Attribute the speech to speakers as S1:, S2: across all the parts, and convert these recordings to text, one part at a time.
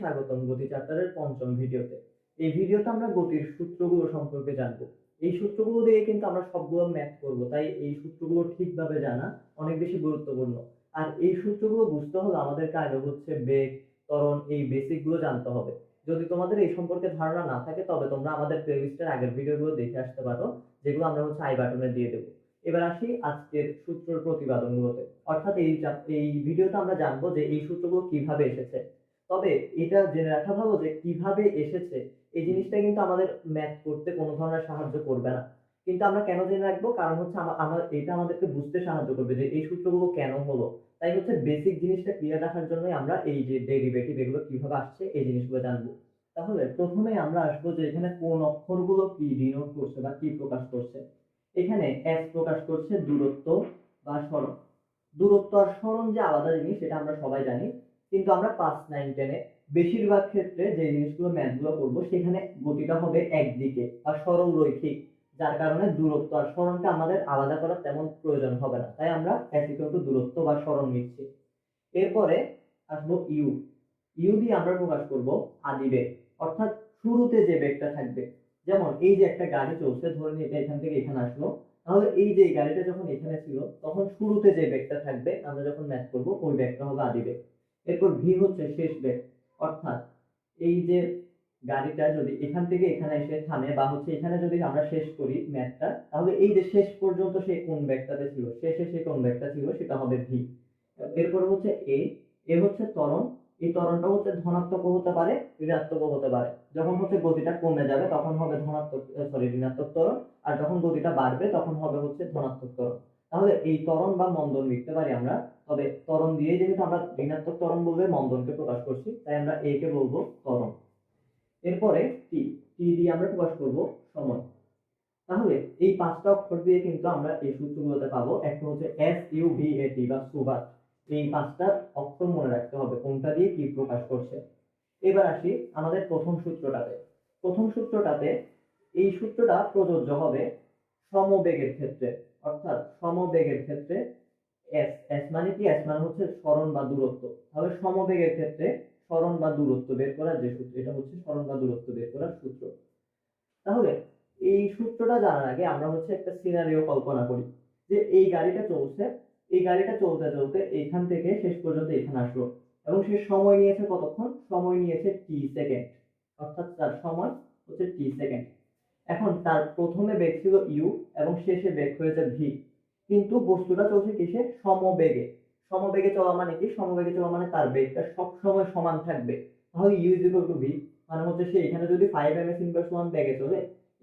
S1: স্বাগতম গতি চ্যাপ্টারের পঞ্চম ভিডিওতে। এই ভিডিওতে আমরা গতির সূত্রগুলো সম্পর্কে জানবো। এই সূত্রগুলো দিয়ে কিন্তু আমরা সবগুলো ম্যাথ করব, তাই এই সূত্রগুলো ঠিকভাবে জানা অনেক বেশি গুরুত্বপূর্ণ। আর এই সূত্রগুলো বুঝতে হলে আমাদেরকে আগে হচ্ছে বেগ, ত্বরণ, এই বেসিক গুলো জানতে হবে। যদি তোমাদের এই সম্পর্কে ধারণা না থাকে তবে তোমরা আমাদের প্লেলিস্টের আগের ভিডিওগুলো দেখে আসতে পারো, যেগুলো আমরা হচ্ছে আই বাটনে দিয়ে দেবো। এবার আসি আজকের সূত্রের প্রতিপাদনগুলোতে। অর্থাৎ এই ভিডিওতে আমরা জানবো যে এই সূত্রগুলো কিভাবে এসেছে। তবে এটা জেনে রাখা ভালো যে কিভাবে এসেছে এই জিনিসটা কিন্তু আমাদের ম্যাথ করতে কোনো ধরনের সাহায্য করবে না। কিন্তু আমরা কেন জেনে রাখবো, কারণ হচ্ছে এটা আমাদেরকে বুঝতে সাহায্য করবে যে এই সূত্রগুলো কেন হলো। তাই হচ্ছে বেসিক জিনিসটা ক্লিয়ার রাখার জন্যই আমরা এই যে ডেরিভেটিভ এগুলো কিভাবে আসছে এই জিনিসগুলো জানবো। তাহলে প্রথমে আমরা আসবো যে এখানে কোন অক্ষরগুলো কি ডিনোট করছে বা কি প্রকাশ করছে। এখানে এস প্রকাশ করছে দূরত্ব বা সরণ। দূরত্ব আর সরণ যে আলাদা জিনিস সেটা আমরা সবাই জানি, কিন্তু আমরা ক্লাস 9-10-এ বেশিরভাগ ক্ষেত্রে যে জিনিসগুলো ম্যাথগুলো করবো সেখানে গতিটা হবে একদিকে বা সরল রৈখিক, যার কারণে দূরত্ব আর সরণটা আমাদের আলাদা করার তেমন প্রয়োজন হবে না, তাই আমরা দূরত্ব বা সরণ নিচ্ছি। এরপরে আসবো ইউ। ইউ দিয়ে আমরা প্রকাশ করব আদিবেগ, অর্থাৎ শুরুতে যে বেগটা থাকবে। যেমন এই যে একটা গাড়ি চলছে, ধরে নিই এটা এখান থেকে এখানে আসলো, তাহলে এই যে গাড়িটা যখন এখানে ছিল তখন শুরুতে যে বেগটা থাকবে আমরা যখন ম্যাথ করব ওই বেগটা হবে আদিবেগ। এরপর ভি হচ্ছে শেষ বেগ, অর্থাৎ এই যে গাড়িটা যদি এখান থেকে এখানে এসে থামে বা হচ্ছে এখানে যদি আমরা শেষ করি ম্যাথটা, তাহলে এই যে শেষ পর্যন্ত সে কোন বেগটাতে ছিল, শেষে সে কোন বেগটা ছিল সেটা হবে ভি। এরপর হচ্ছে এ। এ হচ্ছে ত্বরণ। এই ত্বরণটা হচ্ছে ধনাত্মক হতে পারে, ঋণাত্মক হতে পারে। যখন হচ্ছে গতিটা কমে যাবে তখন হবে ঋণাত্মক ত্বরণ, আর যখন গতিটা বাড়বে তখন হবে হচ্ছে ধনাত্মক ত্বরণ। তাহলে এই ত্বরণ বা মন্দন লিখতে পারি আমরা, তবে ত্বরণ দিয়ে যেহেতু আমরা ঋণাত্মক ত্বরণ বলবে মন্দনকে প্রকাশ করছি, তাই আমরা এ কে বলবো ত্বরণ। এরপরে টি। টি দিয়ে আমরা প্রকাশ করব সময়। তাহলে এই পাঁচটা অক্ষর দিয়ে কিন্তু আমরা এই সূত্রগুলোতে পাবো। একটা হচ্ছে এস ইউ ভি এ টি বা সুবাত। এই পাঁচটা অক্ষর মনে রাখতে হবে কোনটা দিয়ে কি প্রকাশ করছে। এবার আসি আমাদের প্রথম সূত্রটাতে। প্রথম সূত্রটাতে এই সূত্রটা প্রযোজ্য হবে সমবেগের ক্ষেত্রে। অর্থাৎ সমবেগের ক্ষেত্রে এস। এস মানে কি? এস মানে হচ্ছে সরণ বা দূরত্ব। তাহলে সমবেগের ক্ষেত্রে সরণ বা দূরত্ব বের করার যে সূত্র, এটা হচ্ছে সরণ বা দূরত্ব বের করার সূত্র। তাহলে এই সূত্রটা জানার আগে আমরা হচ্ছে একটা সিনারিও কল্পনা করি, যে এই গাড়িটা চলছে, এই গাড়িটা চলতে চলতে এইখান থেকে শেষ পর্যন্ত এখানে আসলো, এবং সে সময় নিয়েছে কতক্ষণ? সময় নিয়েছে টি সেকেন্ড, অর্থাৎ তার সময় হচ্ছে টি সেকেন্ড। এখন তার প্রথমে বেগ ছিল ইউ এবং শেষে বেগ হয়েছে ভি, কিন্তু বস্তুটা চলছে কিসে? সমবেগে। সমবেগে চলা মানে কি? সমবেগে চলা মানে তার বেগটা সবসময় সমান থাকবে। তাহলে U is equal to V, মানে হচ্ছে সে এখানে যদি 5 ms ইনভার্স 1 বেগে চলে,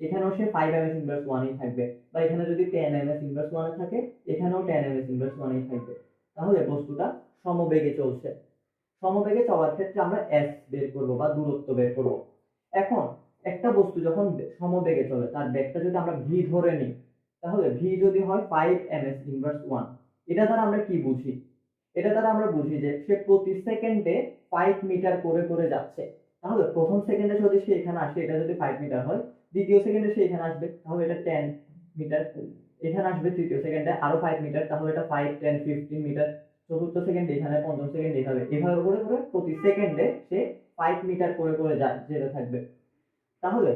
S1: এখানেও সে 5 ms ইনভার্স 1 ই থাকবে, বা এখানে যদি 10 ms ইনভার্স 1 এ থাকে এখানেও 10 ms ইনভার্স 1 ই থাকবে। তাহলে বস্তুটা সমবেগে চলছে। সমবেগে চলার ক্ষেত্রে আমরা এস বের করব বা দূরত্ব বের করব। এখন একটা বস্তু যখন সমবেগে চলে তার বেগটা যদি আমরা ভি ধরে নিই, তাহলে ভি যদি হয় 5 ms ইনভার্স 1, এটা দ্বারা আমরা কি বুঝি? এটা দ্বারা আমরা বুঝি যে সে প্রতি সেকেন্ডে 5 মিটার করে করে যাচ্ছে। তাহলে প্রথম সেকেন্ডে যদি সে এখানে আসে, এটা যদি 5 মিটার হয়, দ্বিতীয় সেকেন্ডে সে এখানে আসবে, তাহলে এটা 10 মিটার। এখানে আসবে তৃতীয় সেকেন্ডে আরো 5 মিটার, তাহলে এটা 5 10 15 মিটার। চতুর্থ সেকেন্ডে এখানে, পঞ্চম সেকেন্ডে এভাবে এভাবে করে করে প্রতি সেকেন্ডে সে 5 মিটার করে করে যেতে থাকবে। তাহলে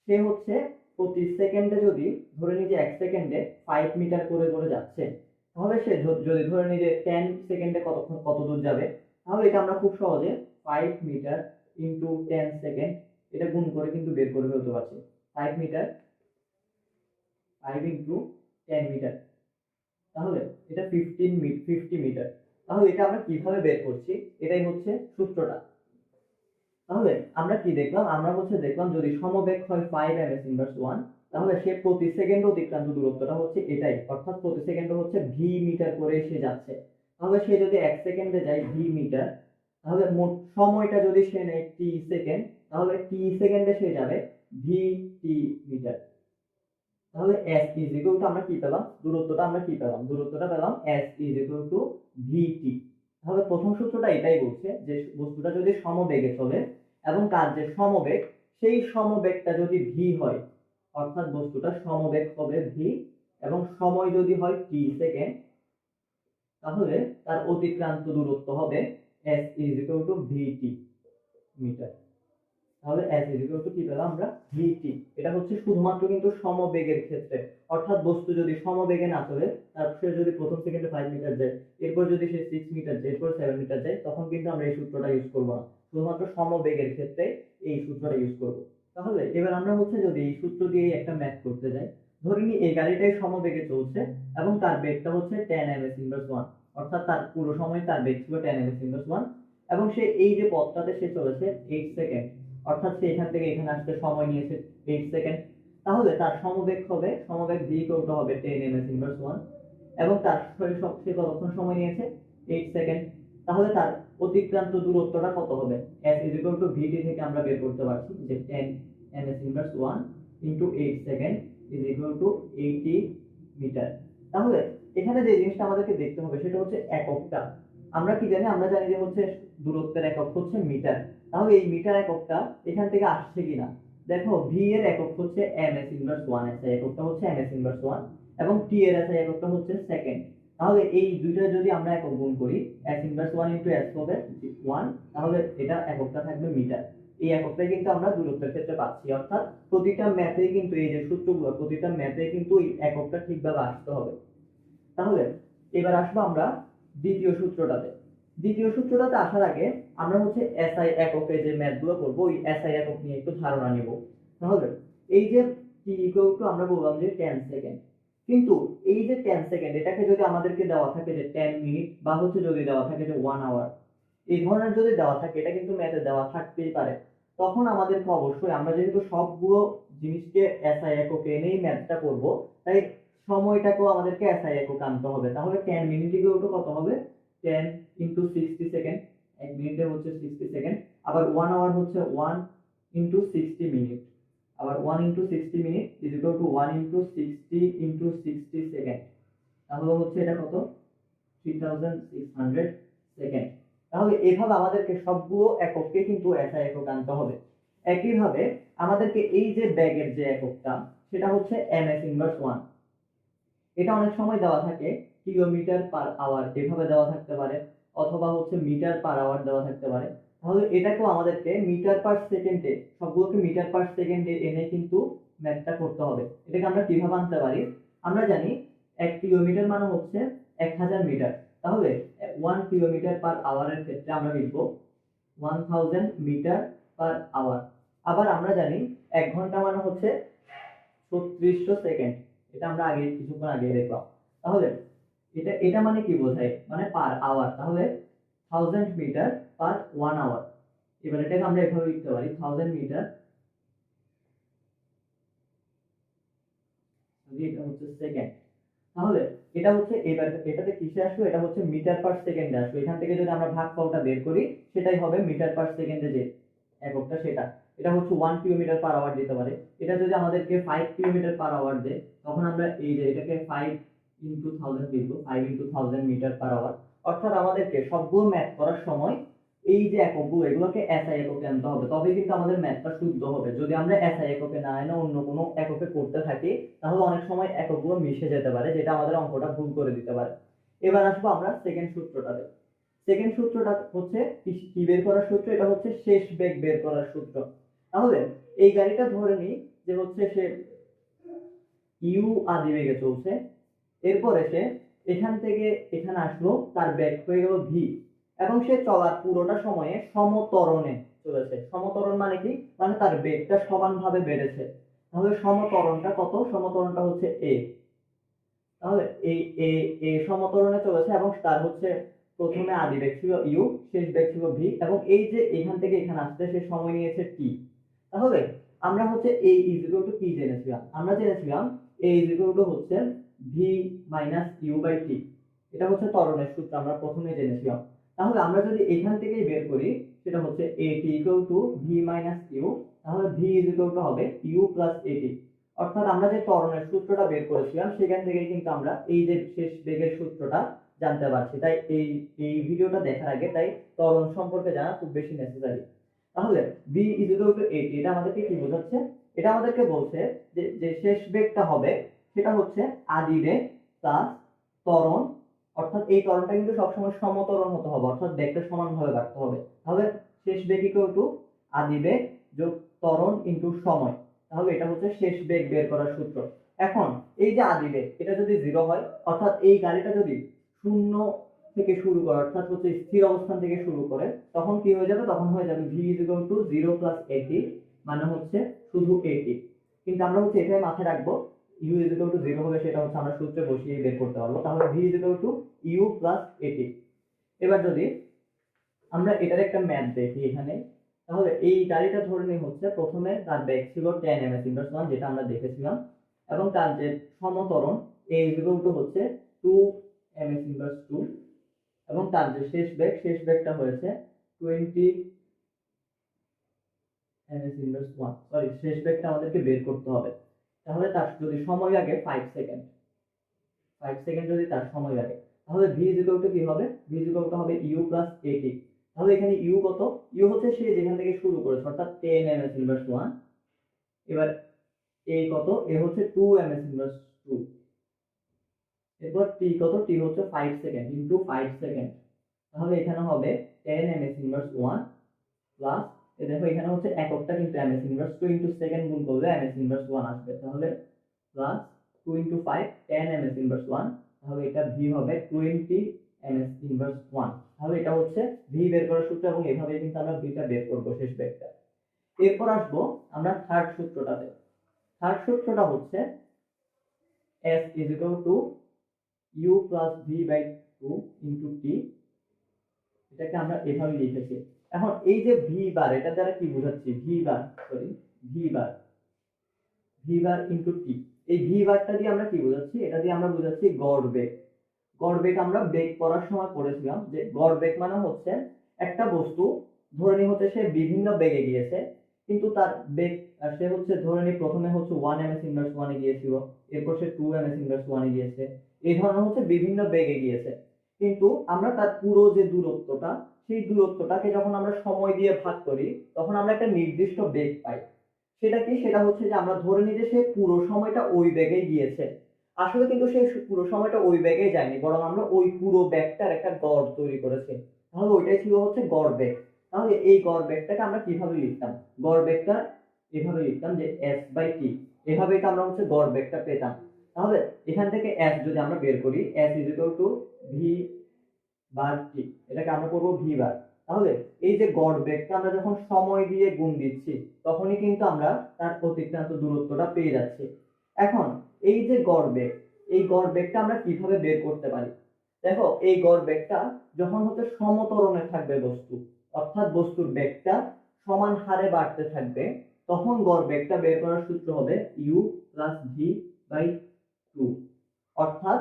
S1: সে হচ্ছে প্রতি সেকেন্ডে যদি ধরে নিই যে 1 সেকেন্ডে 5 মিটার করে করে যাচ্ছে, তাহলে সে যদি ধরে নিই যে 10 সেকেন্ডে কত দূর যাবে, তাহলে এটা আমরা খুব সহজে 5 মিটার ইনটু 10 সেকেন্ড এটা গুণ করে কিন্তু বের করে ফেলতে পারছি। 5 মিটার 5 ইনটু 10 মিটার, তাহলে এটা 50 মিটার। তাহলে এটা আমরা কিভাবে বের করছি, এটাই হচ্ছে সূত্রটা। তাহলে আমরা কি দেখলাম? আমরা হচ্ছে দেখলাম যদি সমবেগ হয় 5 ms ইনভার্স 1, তাহলে সে প্রতি সেকেন্ডে অতিক্রান্ত দূরত্বটা হচ্ছে এটাই, অর্থাৎ প্রতি সেকেন্ডে হচ্ছে ভি মিটার করে সে যাচ্ছে। তাহলে সে যদি 1 সেকেন্ডে যায় ভি মিটার, তাহলে মোট সময়টা যদি সে নেয় টি সেকেন্ড, তাহলে টি সেকেন্ডে সে যাবে ভি টি মিটার। তাহলে s ইজ ইকুয়াল টু আমরা কি পেলাম? দূরত্বটা আমরা কি পেলাম? দূরত্বটা পেলাম s is equal to vt। তাহলে প্রথম সূত্রটা এটাই বলছে যে বস্তুটা যদি সমবেগে চলে এবং তার যে সমবেগ, সেই সমবেগটা যদি v হয়, অর্থাৎ বস্তুটা সমবেগ হবে v এবং সময় যদি হয় t সেকেন্ড, তাহলে তার অতিক্রান্ত দূরত্ব হবে s is equal to vt। Metre. তাহলে s কি পেলাম আমরা vt। এটা হচ্ছে শুধুমাত্র কিন্তু সমবেগের ক্ষেত্রে, অর্থাৎ বস্তু যদি সমবেগে না চলে, তারপর সে যদি প্রথম সেকেন্ডে 5 মিটার যায়, এরপর যদি সে 6 মিটার যায়, এরপর 7 মিটার যায়, তখন কিন্তু আমরা এই সূত্রটা ইউজ করব না। শুধুমাত্র সমবেগের ক্ষেত্রে এই সূত্রটা ইউজ করব। তাহলে এবার আমরা হচ্ছে যদি এই সূত্র দিয়ে একটা ম্যাথ করতে যাই, ধরে নিই এই গাড়িটাই সমবেগে চলছে এবং তার বেগটা হচ্ছে 10 ms ইনভার্স 1, অর্থাৎ তার পুরো সময় তার বেগ ছিল 10 ms ইনভার্স 1, এবং সে এই যে পথটাতে সে চলেছে 8 সেকেন্ড, অর্থাৎ সে এখান থেকে এখানে আসতে সময় নিয়েছে 8 সেকেন্ড। তাহলে তার সমবেগ হবে, সমবেগ v হবে 10 ms ইনভার্স 1, এবং তার সে কতক্ষণ সময় নিয়েছে 8 সেকেন্ড। তাহলে তার অতিক্রান্ত দূরত্বটা কত হবে? s vt থেকে আমরা বের করতে পারছি যে 10 ms inverse 1 into 8 second is equal to 80 metre. তাহলে এখানে যে জিনিসটা আমাদেরকে দেখতে হবে সেটা হচ্ছে এককটা। আমরা কি জানি? আমরা জানি যে হচ্ছে দূরত্বের একক হচ্ছে মিটার। তাহলে এই মিটার এককটা এখান থেকে আসছে কিনা দেখো। ভি এর একক হচ্ছে ms ইনভার্স 1, এসআই এককটা হচ্ছে ms ইনভার্স 1, এবং টি এর এসআই এককটা হচ্ছে সেকেন্ড। তাহলে এই দুইটা যদি আমরা একক গুণ করি, s ইনভার্স 1 ইনটু s হবে 1, তাহলে এটা এককটা থাকবে মিটার। এই এককটাই কিন্তু আমরা দূরত্বের ক্ষেত্রে পাচ্ছি, অর্থাৎ প্রতিটা ম্যাথেই কিন্তু এই যে সূত্রগুলো, প্রতিটা ম্যাথেই কিন্তু এই এককটা ঠিকভাবে আসতে হবে। তাহলে এবার আসবো আমরা দ্বিতীয় সূত্রটাতে। দ্বিতীয় সূত্রটাতে আসার আগে আমরা হচ্ছে এসআই এককে যে ম্যাথগুলো করব, ওই এসআই একক নিয়ে একটু ধারণা নেব। তাহলে এই যে টি ইকুয়াল টু আমরা বললাম যে 10 সেকেন্ড, কিন্তু এই যে 10 সেকেন্ড এটাকে যদি আমাদেরকে দেওয়া থাকে যে 10 মিনিট, বা হচ্ছে যদি দেওয়া থাকে যে 1 আওয়ার, এই ধরনের যদি দেওয়া থাকে, এটা কিন্তু ম্যাথে দেওয়া থাকতেই পারে, তখন আমাদেরকে অবশ্যই, আমরা যেহেতু সবগুলো জিনিসকে এসআই এককে এনেই ম্যাথটা করব, তাই সময়টাকেও আমাদেরকে এসআই একক আনতে হবে। তাহলে 10 মিনিট ইকুয়াল টু কত হবে? 10 ইনটু 60 সেকেন্ড, 1 মিনিটে হচ্ছে 60 সেকেন্ড। আবার 1 আওয়ার হচ্ছে 1 ইনটু 60 মিনিট, আবার 1 into 60 minute is equal two 1 into 60 into 60 second. তাহলে হচ্ছে এটা কত? 3600 সেকেন্ড। তাহলে এভাবে আমাদেরকে সবগুলো এককে কিন্তু এসআই একক আনতে হবে। একইভাবে আমাদেরকে এই যে ব্যাগের যে এককটা, সেটা হচ্ছে ms ইনভার্স 1। এটা অনেক সময় দেওয়া থাকে কিলোমিটার পার আওয়ার, এভাবে দেওয়া থাকতে পারে, অথবা হচ্ছে মিটার পার আওয়ার দেওয়া থাকতে পারে। তাহলে এটাকেও আমাদেরকে মিটার পার সেকেন্ডে, সবগুলোকে মিটার পার সেকেন্ডে এনে কিন্তু ম্যাথটা করতে হবে। এটাকে আমরা কিভাবে আনতে পারি? আমরা জানি 1 কিলোমিটার মানে হচ্ছে 1000 মিটার। তাহলে 1 কিলোমিটার পার আওয়ারের ক্ষেত্রে আমরা লিখব 1000 মিটার পার আওয়ার। আবার আমরা জানি 1 ঘন্টা মানে হচ্ছে 3600 সেকেন্ড। এটা আমরা আগে কিছুক্ষণ আগে দেখলাম। তাহলে এটা এটা মানে কি বোঝায়? মানে পার আওয়ার। তাহলে 1000 মিটার পার 1 আওয়ার। এবার এটাকে আমরা এভাবে লিখতে পারি 1000 মিটার, এটা হচ্ছে সেকেন্ড। তাহলে এটা হচ্ছে, এবার এটাতে কিসে আসবে? এটা হচ্ছে মিটার পার সেকেন্ডে আসবে। এখান থেকে যদি আমরা ভাগফলটা বের করি, সেটাই হবে মিটার পার সেকেন্ডে যে এককটা সেটা। এটা হচ্ছে 1 কিলোমিটার পার আওয়ার দিতে পারে। এটা যদি আমাদেরকে 5 কিলোমিটার পার আওয়ার দেয়, তখন আমরা এই যে এটাকে 5 ইনটু 1000 লিখব, 5 ইনটু 1000 মিটার পার আওয়ার। অর্থাৎ আমাদেরকে সবগুলো ম্যাথ করার সময় এই যে এককগুলো, এগুলোকে এসআই এককে আনতে হবে, তবে কিন্তু আমাদের ম্যাথটা শুদ্ধ হবে। যদি আমরা এসআই এককে না এনে অন্য কোনো এককে করতে থাকি, তাহলে অনেক সময় এককগুলো মিশে যেতে পারে, যেটা আমাদের অঙ্কটা ভুল করে দিতে পারে। এবার আসবো আমরা সেকেন্ড সূত্রটাতে। সেকেন্ড সূত্রটা হচ্ছে কি বের করার সূত্র? এটা হচ্ছে শেষ বেগ বের করার সূত্র। তাহলে এই গাড়িটা ধরে নিই যে হচ্ছে সে ইউ আদি বেগে চলছে, এরপরে সে এখান থেকে এখানে আসলো, তার বেগ হয়ে গেল ভি, এবং সে চলার পুরোটা সময়ে সমত্বরণে চলেছে। সমত্বরণ মানে কি? মানে তার বেগটা সমানভাবে বেড়েছে। তাহলে সমত্বরণটা কত? সমত্বরণটা হচ্ছে এ। তাহলে এই এ এ সমত্বরণে চলেছে, এবং তার হচ্ছে প্রথমে আদি বেগ ছিল ইউ, শেষ বেগ ছিল ভি, এবং এই যে এখান থেকে এখানে আসতে সে সময় নিয়েছে টি। তাহলে আমরা হচ্ছে a ইজ ইকুয়াল টু কি জেনেছিলাম? আমরা জেনেছিলাম a ইজ ইকুয়াল টু হচ্ছে v minus U by T. এটা হচ্ছে ত্বরণের সূত্র, আমরা প্রথমে জেনেছিলাম। তাহলে আমরা যদি এখান থেকেই বের করি, সেটা হচ্ছে at equal to v minus U, তাহলে v ইজ ইকুয়াল টু হবে u প্লাস at। অর্থাৎ আমরা যে ত্বরণের সূত্রটা বের করেছিলাম, সেখান থেকে কিন্তু আমরা এই যে শেষ বেগের সূত্রটা জানতে পারছি। তাই এই এই ভিডিওটা দেখার আগে তাই ত্বরণ সম্পর্কে জানা খুব বেশি নেসেসারি। তাহলে v ইজ ইকুয়াল টু 80, এটা আমাদেরকে কি বোঝাচ্ছে? এটা আমাদেরকে বলছে যে যে শেষ বেগটা হবে সেটা হচ্ছে আদি বেগ প্লাস ত্বরণ, অর্থাৎ এই ত্বরণটা কিন্তু সবসময় সমত্বরণ হতে হবে, অর্থাৎ বেগটা সমানভাবে বাড়তে হবে। তাহলে শেষ বেগ ইকুয়াল টু আদিবেগ যোগ ত্বরণ ইনটু সময়, তাহলে এটা হচ্ছে শেষ বেগ বের করার সূত্র। এখন এই যে আদিবেগ এটা যদি 0 হয়, অর্থাৎ এই গাড়িটা যদি শূন্য থেকে শুরু করে, অর্থাৎ হচ্ছে স্থির অবস্থান থেকে শুরু করে, তখন কি হয়ে যাবে, তখন হয়ে যাবে v = 0 + at, মানে হচ্ছে শুধু at। কিন্তু আমরা হচ্ছে এটাই মাথায় রাখবো, u = 0 হবে, সেটা হচ্ছে আমরা সূত্রে বসিয়ে বের করতে পারবো। তাহলে v = u + at। এবার যদি আমরা এটার একটা ম্যাথ দেখি এখানে, তাহলে এই গাড়িটা ধরে নিই হচ্ছে প্রথমে তার বেগ ছিল 10 ms/1, যেটা আমরা দেখেছিলাম, এবং তার যে সমত্বরণ a = হচ্ছে 2 ms/2, এবং তার যে শেষ বেগটা হয়েছে 20 ms/1। সরি, শেষ বেগটা আমাদেরকে বের করতে হবে। তাহলে তার যদি সময় লাগে 5 সেকেন্ড, 5 সেকেন্ড যদি তার সময় লাগে, তাহলে v = কি হবে, v = হবে u + at। তাহলে এখানে u কত, u হচ্ছে সে যেখান থেকে শুরু করেছে, অর্থাৎ 10 ms/1। এবার a কত, a হচ্ছে 2 ms/2। এরপর t কত, t হচ্ছে 5 সেকেন্ড ইনটু 5 সেকেন্ড। তাহলে এখানে হবে 10 ms/1 প্লাস, দেখো এখানে হচ্ছে এককটা কিন্তু ms/2, ইনটু সেকেন্ড গুণ করলে ms/1 আসবে, তাহলে প্লাস 2 × 5 10 ms/1। তাহলে এটা v হবে 20 ms/1। তাহলে এটা হচ্ছে v বের করার সূত্র, এবং এভাবে কিন্তু আমরা v টা বের করব শেষ বেগটা। এরপর আসবো আমরা থার্ড সূত্রটাতে। থার্ড সূত্রটা হচ্ছে s = u + v/2 * t। এটাকে আমরা এভাবে লিখেছি। এখন এই যে v বার, এটা দ্বারা কি বোঝাচ্ছি, v বার ইনটু t। এই v বারটা দিয়ে আমরা কি বোঝাচ্ছি, এটা দিয়ে আমরা বোঝাচ্ছি গড় বেগ। গড় বেগ আমরা বেগ পড়ার সময় পড়েছিলাম যে গড় বেগ মানে হচ্ছে একটা বস্তু ধরে নি হচ্ছে সে বিভিন্ন বেগে গিয়েছে, কিন্তু তার বেগ সে হচ্ছে ধরে নি প্রথমে হচ্ছে 1 ms/1 এ গিয়েছিল, এরপর সে 2 ms/1 এ গিয়েছে, এই ধরনের হচ্ছে বিভিন্ন বেগে গিয়েছে। কিন্তু আমরা তার পুরো যে দূরত্বটা, সেই দূরত্বটাকে যখন আমরা সময় দিয়ে ভাগ করি, তখন আমরা একটা নির্দিষ্ট বেগ পাই। সেটা কি, সেটা হচ্ছে যে আমরা ধরে নিই যে সে পুরো সময়টা ওই বেগে গিয়েছে। আসলে কিন্তু সে পুরো সময়টা ওই বেগে যায়নি, বরং আমরা ওই পুরো বেগটার একটা গড় তৈরি করেছি। তাহলে ওইটাই ছিল হচ্ছে গড় বেগ। তাহলে এই গড় বেগটাকে আমরা কিভাবে লিখতাম, গড় বেগটা এভাবে লিখতাম যে s/t। এভাবেই তো আমরা হচ্ছে গড় বেগটা পেতাম। তাহলে এখান থেকে s যদি আমরা বের করি, s = v/t, এটাকে আমরা করব v বার। তাহলে এই যে গড় বেগটা আমরা যখন সময় দিয়ে গুণ দিচ্ছি, তখনই কিন্তু আমরা তার অতিক্রান্ত দূরত্বটা পেয়ে যাচ্ছি। এখন এই যে গড় বেগ, এই গড় বেগটা আমরা কিভাবে বের করতে পারি, দেখো এই গড় বেগটা যখন হচ্ছে সমত্বরণে থাকবে বস্তু, অর্থাৎ বস্তুর বেগটা সমান হারে বাড়তে থাকবে, তখন গড় বেগটা বের করার সূত্র হবে u + v/2। অর্থাৎ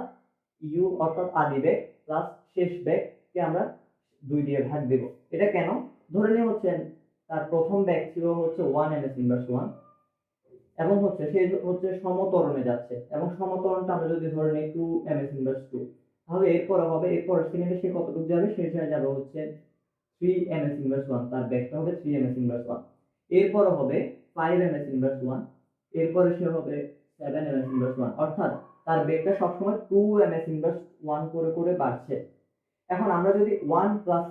S1: u অর্থাৎ আদিবেগ প্লাস শেষ বেগকে আমরা 2 দিয়ে ভাগ দেব। এটা কেন, ধরে নিয়ে হচ্ছে তার প্রথম বেগ ছিল হচ্ছে 1 ms/1, এবং হচ্ছে সে হচ্ছে সমত্বরণে যাচ্ছে, এবং সমত্বরণটা আমরা যদি ধরে নিই 2 ms/2, তাহলে এরপর সেকেন্ডে সে কতটুকু যাবে, সে যাবে হচ্ছে 3 ms/1, তার বেগটা হবে 3 ms/1। এরপর হবে 5 ms/1, এরপরে সে হবে 7 ms/1, অর্থাৎ তার বেগটা সবসময় 2 ms/1 করে করে বাড়ছে। এখন আমরা যদি 1 +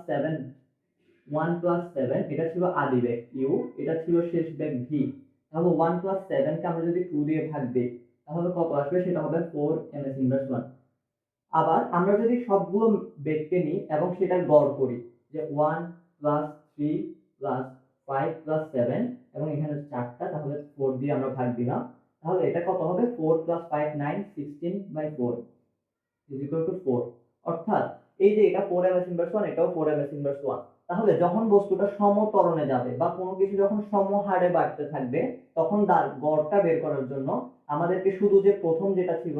S1: 7 এটা ছিল আদিবেগ u, এটা ছিল শেষ বেগ v, তাহলে 1 + 7 কে আমরা যদি 2 দিয়ে ভাগ দিই, তাহলে কত আসবে, সেটা হবে 4 ms/1। আবার আমরা যদি সবগুলো বেগকে নিই এবং সেটার গড় করি, যে 1 + 3 + 5 + 7, এবং এখানে 4টা, তাহলে 4 দিয়ে আমরা ভাগ দিলাম, তাহলে এটা কত হবে, 4 + 5 9 16/4 = 4। অর্থাৎ এই যে এটা 4 ms/1, এটাও 4 ms/1। তাহলে যখন বস্তুটা সমত্বরণে যাবে বা কোনো কিছু যখন সমহারে বাড়তে থাকবে, তখন তার গড়টা বের করার জন্য আমাদেরকে শুধু যে প্রথম যেটা ছিল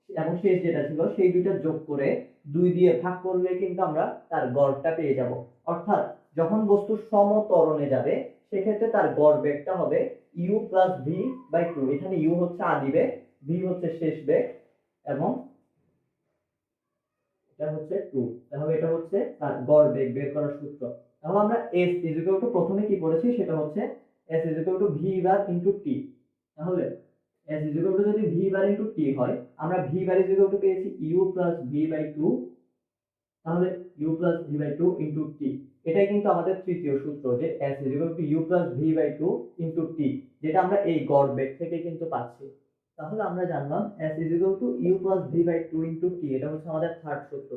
S1: এবং শেষ যেটা ছিল সেই দুইটা যোগ করে 2 দিয়ে ভাগ করলে কিন্তু আমরা তার গড়টা পেয়ে যাব। অর্থাৎ যখন বস্তু সমত্বরণে যাবে, সেক্ষেত্রে তার গড় বেগটা হবে u + v/2। এখানে u হচ্ছে আদিবেগ, v হচ্ছে শেষ বেগ, এবং এটা হচ্ছে 2। তাহলে এটা হচ্ছে তার গড় বেগ বের করার সূত্র। তাহলে আমরা s প্রথমে কি করেছি, সেটা হচ্ছে s v বার * t। তাহলে s যদি v বার * t হয়, আমরা v বার পেয়েছি u + v/2 তাহলে u plus V by two into T, এটাই কিন্তু আমাদের তৃতীয় সূত্র যে s is equal to U plus V by two into T, যেটা আমরা এই গড় বেগ থেকে কিন্তু পাচ্ছি। তাহলে আমরা জানলাম s is equal to U plus V by two into T, এটা হচ্ছে আমাদের থার্ড সূত্র।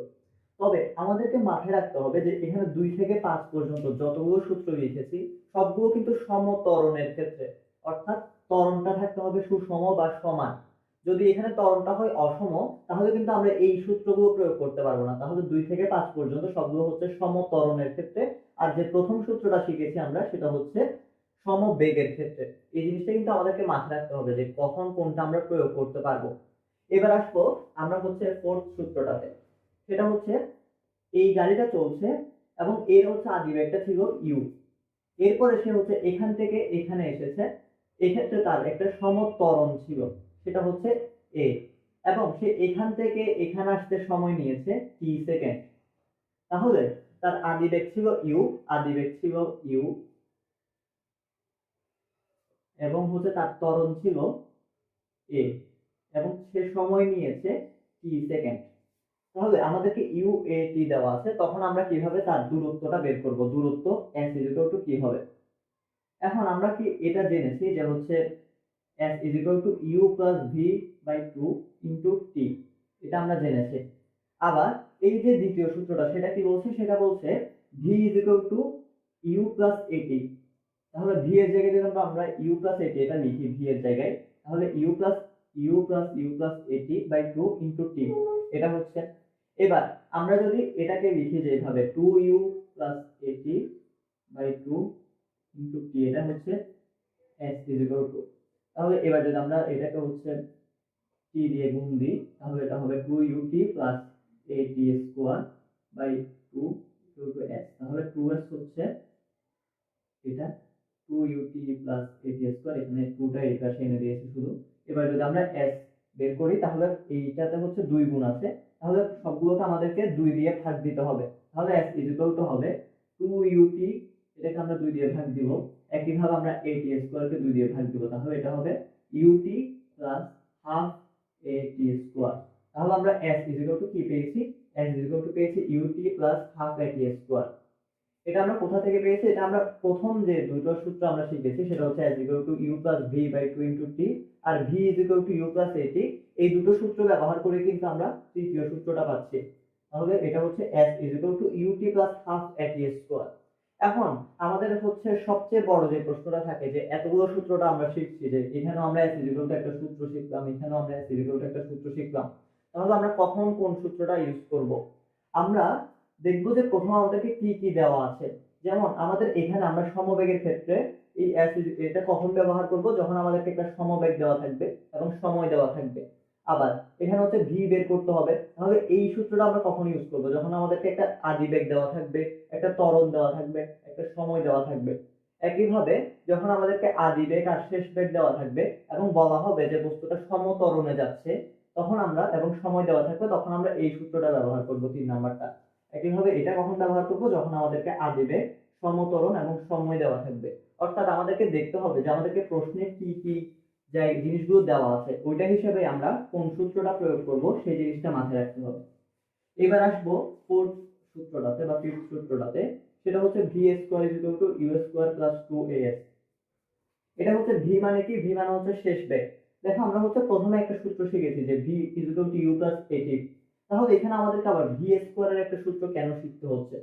S1: তবে আমাদেরকে মাথায় রাখতে হবে যে এখানে 2 থেকে 5 পর্যন্ত যতগুলো সূত্র লিখেছি সবগুলো কিন্তু সমত্বরণের ক্ষেত্রে, অর্থাৎ ত্বরণটা থাকতে হবে সুষম বা সমান। যদি এখানে ত্বরণটা হয় অসম, তাহলে কিন্তু আমরা এই সূত্রগুলো প্রয়োগ করতে পারবো না। তাহলে 2 থেকে 5 পর্যন্ত সবগুলো হচ্ছে সমত্বরণের ক্ষেত্রে, আর যে প্রথম সূত্রটা শিখেছি আমরা সেটা হচ্ছে সমবেগের ক্ষেত্রে। এই জিনিসটা কিন্তু আমাদেরকে মাথায় রাখতে হবে যে কখন কোনটা আমরা প্রয়োগ করতে পারবো। এবার আসবো আমরা হচ্ছে ফোর্থ সূত্রটাতে। সেটা হচ্ছে এই গাড়িটা চলছে এবং এর হচ্ছে আদিবেগটা ছিল ইউ, এরপরে সে হচ্ছে এখান থেকে এখানে এসেছে, এক্ষেত্রে তার একটা সমত্বরণ ছিল সেটা হচ্ছে এ, এবং সে এখান থেকে এখানে আসতে সময় নিয়েছে টি সেকেন্ড। তাহলে তার আদিবেগ ছিল ইউ, আদিবেগ ছিল ইউ, এবং হচ্ছে তার ত্বরণ ছিল এ, এবং সে সময় নিয়েছে টি সেকেন্ড। তাহলে আমাদেরকে ইউ এ টি দেওয়া আছে, তখন আমরা কিভাবে তার দূরত্বটা বের করব? দূরত্ব s ইজ ইকুয়াল টু কি হবে? এখন আমরা কি এটা জেনেছি যে হচ্ছে s is equal to U plus V by two into T, এটা আমরা জেনেছি। আবার এই যে দ্বিতীয় সূত্রটা সেটা কি বলছে? সেটা বলছে V is equal to U plus A T. তাহলে ভি এর জায়গায় যদি আমরা ইউ প্লাস এটি এটা লিখি ভি এর জায়গায়, তাহলে ইউ প্লাস এটি বাই টু ইন্টু টি, এটা হচ্ছে। এবার আমরা যদি এটাকে লিখি যে এইভাবে টু ইউ প্লাস এটি বাই টু ইন্টু টি, এটা হচ্ছে s ইজ ইকুয়াল টু, তাহলে এবার যদি আমরা এটাকে হচ্ছে টি দিয়ে গুণ দিই তাহলে এটা হবে two U T plus A T square by two equal to s। তাহলে টু এস হচ্ছে এটা two U T plus A T square, এখানে টুটা এই পাশে এনে দিয়েছি শুধু। এবার যদি আমরা s বের করি তাহলে এইটাতে হচ্ছে 2 গুণ আছে, তাহলে সবগুলোকে আমাদেরকে 2 দিয়ে ভাগ দিতে হবে। তাহলে s ইজ ইকুয়াল টু হবে 2ut, এটাকে আমরা 2 দিয়ে ভাগ দিব। একইভাবে আমরা at স্কয়ার কে 2 দিয়ে ভাগ দিব, তাহলে এটা হবে ut plus half at square. তাহলে আমরা s ইজ ইকুয়াল টু কি পেয়েছি? s ইজ ইকুয়াল টু পেয়েছি ut plus half at square. এটা আমরা কোথা থেকে পেয়েছি? এটা আমরা প্রথম যে দুটো সূত্র আমরা শিখেছি সেটা হচ্ছে s equal to u plus v by 2 into t আর v is equal to u plus at, এই দুটো সূত্র ব্যবহার করে কিন্তু আমরা তৃতীয় সূত্রটা পাচ্ছি। তাহলে এটা হচ্ছে s is equal two ut plus half at square. এখন আমাদের হচ্ছে সবচেয়ে বড় যে প্রশ্নটা থাকে যে এতগুলো সূত্রটা আমরা শিখছি, যে এখানেও আমরা s ইজ ইকুয়াল টু একটা সূত্র শিখলাম, এখানেও আমরা s ইজ ইকুয়াল টু একটা সূত্র শিখলাম, তাহলে আমরা কখন কোন সূত্রটা ইউজ করব? আমরা দেখবো যে প্রথম আমাদেরকে কি কি দেওয়া আছে। যেমন আমাদের এখানে আমরা সমবেগের ক্ষেত্রে এই এটা কখন ব্যবহার করব? যখন আমাদেরকে একটা সমবেগ দেওয়া থাকবে এবং সময় দেওয়া থাকবে। আবার এখানে হচ্ছে ভি বের করতে হবে, তাহলে এই সূত্রটা আমরা কখন ইউজ করব? যখন আমাদেরকে একটা আদিবেগ দেওয়া থাকবে, একটা ত্বরণ দেওয়া থাকবে, একটা সময় দেওয়া থাকবে। একইভাবে যখন আমাদেরকে আদিবেগ আর শেষ বেগ দেওয়া থাকবে এবং বলা হবে যে বস্তুটা সমত্বরণে যাচ্ছে, তখন আমরা, এবং সময় দেওয়া থাকবে, তখন আমরা এই সূত্রটা ব্যবহার করব 3 নাম্বারটা। একইভাবে এটা কখন ব্যবহার করব? যখন আমাদেরকে আদিবেগ, সমত্বরণ এবং সময় দেওয়া থাকবে। অর্থাৎ আমাদেরকে দেখতে হবে যে আমাদেরকে প্রশ্নে কি কি যে জিনিসগুলো দেওয়া আছে ওইটা হিসেবে আমরা কোন সূত্রটা প্রয়োগ করব সেই জিনিসটা মাথায় রাখতে হবে। এবার আসবো ফোর্থ সূত্রটাতে বা ফিফথ সূত্রটাতে, সেটা হচ্ছে V square is equal to U square plus 2as। এটা হচ্ছে ভি মানে কি? ভি মানে হচ্ছে শেষ বেগ। দেখো আমরা হচ্ছে প্রথমে একটা সূত্র শিখেছি যে V is equal to U plus A T, তাহলে এখানে আমাদেরকে আবার ভি স্কয়ারের একটা সূত্র কেন শিখতে হচ্ছে?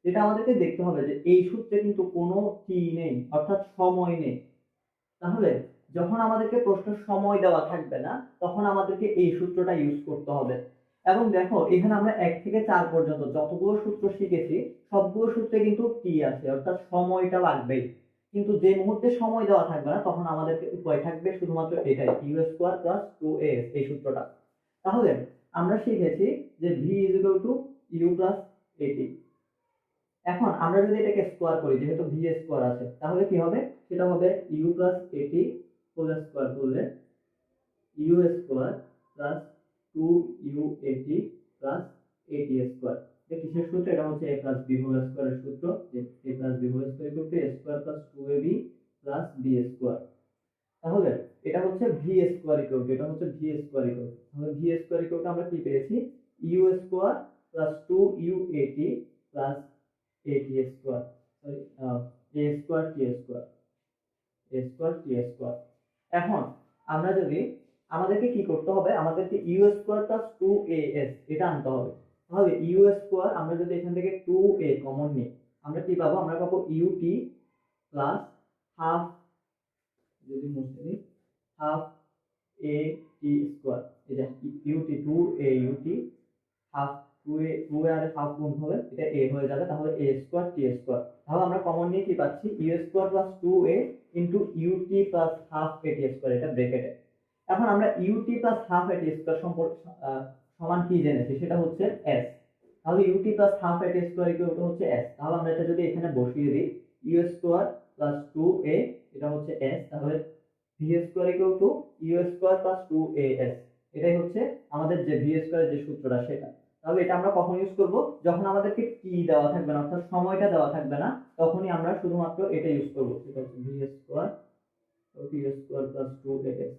S1: এটা আমাদেরকে দেখতে হবে যে এই সূত্রে কিন্তু কোনো টি নেই, অর্থাৎ সময় নেই। তাহলে যখন আমাদেরকে প্রশ্নের সময় দেওয়া থাকবে না তখন আমাদেরকে এই সূত্রটা ইউজ করতে হবে। এবং দেখো এখানে আমরা 1 থেকে 4 পর্যন্ত যতগুলো সূত্র শিখেছি সবগুলো সূত্রে কিন্তু টি আছে, অর্থাৎ সময়টা লাগবেই। কিন্তু যে মুহূর্তে সময় দেওয়া থাকবে না তখন আমাদেরকে উপায় থাকবে শুধুমাত্র এটাই, ইউ স্কয়ার প্লাস 2as, এই সূত্রটা। তাহলে আমরা শিখেছি যে v is equal to U plus A T. এখন আমরা যদি এটাকে স্কয়ার করি, যেহেতু ভি স্কয়ার আছে, তাহলে কি হবে? সেটা হবে U plus A T whole square করলে U square plus 2u80 plus A T square. এটা কিসের সূত্র? এটা হচ্ছে a প্লাস b হোল স্কয়ারের সূত্র, যে a plus b whole square equal to a square plus 2ab plus b square. তাহলে এটা হচ্ছে ভি স্কয়ার ইকুয়াল টু, এটা হচ্ছে ভি স্কয়ার ইকুয়াল টু, তাহলে ভি স্কয়ার ইকুয়াল টু আমরা কি পেয়েছি? U square plus 2uat plus at square, sorry a square t square, a square t square. এখন আমরা যদি আমাদেরকে কি করতে হবে, আমাদেরকে ইউ স্কোয়ার প্লাস 2as এটা আনতে হবে। তাহলে ইউ স্কোয়ার আমরা যদি এখান থেকে 2a কমন নিই, আমরা কি পাবো, আমরা পাবো ut প্লাস হাফ, যদি মুছে দিই, হাফ a t স্কোয়ার, এই যে ut 2a ut half 2a 2a আর হাফ গুণ হবে এটা a হয়ে যাবে, তাহলে a স্কোয়ার t স্কোয়ার। তাহলে আমরা কমন নিয়ে কি পাচ্ছি, u square plus 2a into ut plus half a t square, এটা ব্র্যাকেটে। এখন আমরা ut plus half a t square সম্পর্কে সমান কি জেনেছি, সেটা হচ্ছে s। তাহলে ut plus half a t square equal to হচ্ছে s। তাহলে আমরা এটা যদি এখানে বসিয়ে দিই, u স্কোয়ার প্লাস 2a এটা হচ্ছে s, তাহলে v square equal to u square plus 2as, এটাই হচ্ছে আমাদের যে v স্কোয়ারের যে সূত্রটা সেটা। তাহলে এটা আমরা কখন ইউজ করব, যখন আমাদেরকে t দেওয়া থাকবে না, অর্থাৎ সময়টা দেওয়া থাকবে না, তখনই আমরা শুধুমাত্র এটা ইউজ করব, সেটা হচ্ছে v square t square plus 2as।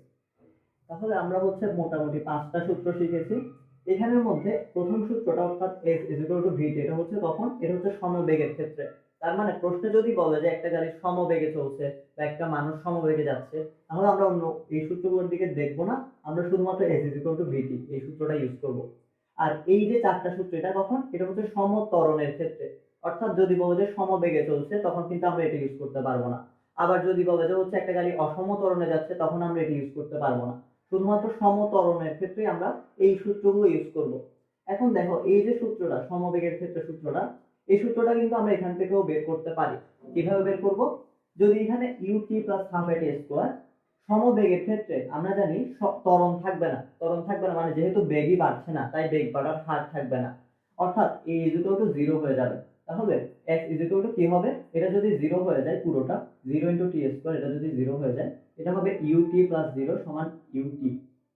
S1: তাহলে আমরা হচ্ছে মোটামুটি 5টা সূত্র শিখেছি। এখানের মধ্যে প্রথম সূত্রটা অর্থাৎ s vt, এটা হচ্ছে কখন, এটা হচ্ছে সমবেগের ক্ষেত্রে। তার মানে প্রশ্নে যদি বলে যে একটা গাড়ি সমবেগে চলছে বা একটা মানুষ সমবেগে যাচ্ছে, তাহলে আমরা অন্য এই সূত্রগুলোর দিকে দেখবো না, আমরা শুধুমাত্র s vt এই সূত্রটা ইউজ করব। আর এই যে 4টা সূত্র, এটা কখন, এটা হচ্ছে সমত্বরণের ক্ষেত্রে। অর্থাৎ যদি বলে যে সমবেগে চলছে, তখন কিন্তু আমরা এটা ইউজ করতে পারবো না। আবার যদি বলে যে হচ্ছে একটা গাড়ি অসমত্বরণে যাচ্ছে, তখন আমরা এটা ইউজ করতে পারবো না। শুধুমাত্র সমত্বরণের ক্ষেত্রে আমরা এই সূত্রগুলো ইউজ করব। এখন দেখো এই যে সূত্রটা সমবেগের ক্ষেত্রে সূত্রটা, এই সূত্রটা কিন্তু আমরা এখান থেকেও বের করতে পারি। কিভাবে বের করব, যদি এখানে ut plus half at square, সমবেগের ক্ষেত্রে আমরা জানি ত্বরণ থাকবে না, ত্বরণ থাকবে না মানে যেহেতু বেগই বাড়ছে না, তাই বেগ বাড়ার হার থাকবে না, অর্থাৎ a ইকুয়াল টু 0 হয়ে যাবে। তাহলে x ইকুয়াল টু কি হবে, এটা যদি 0 হয়ে যায় পুরোটা, 0 ইনটু t স্কয়ার, এটা যদি 0 হয়ে যায়, এটা হবে ut প্লাস 0 সমান ut।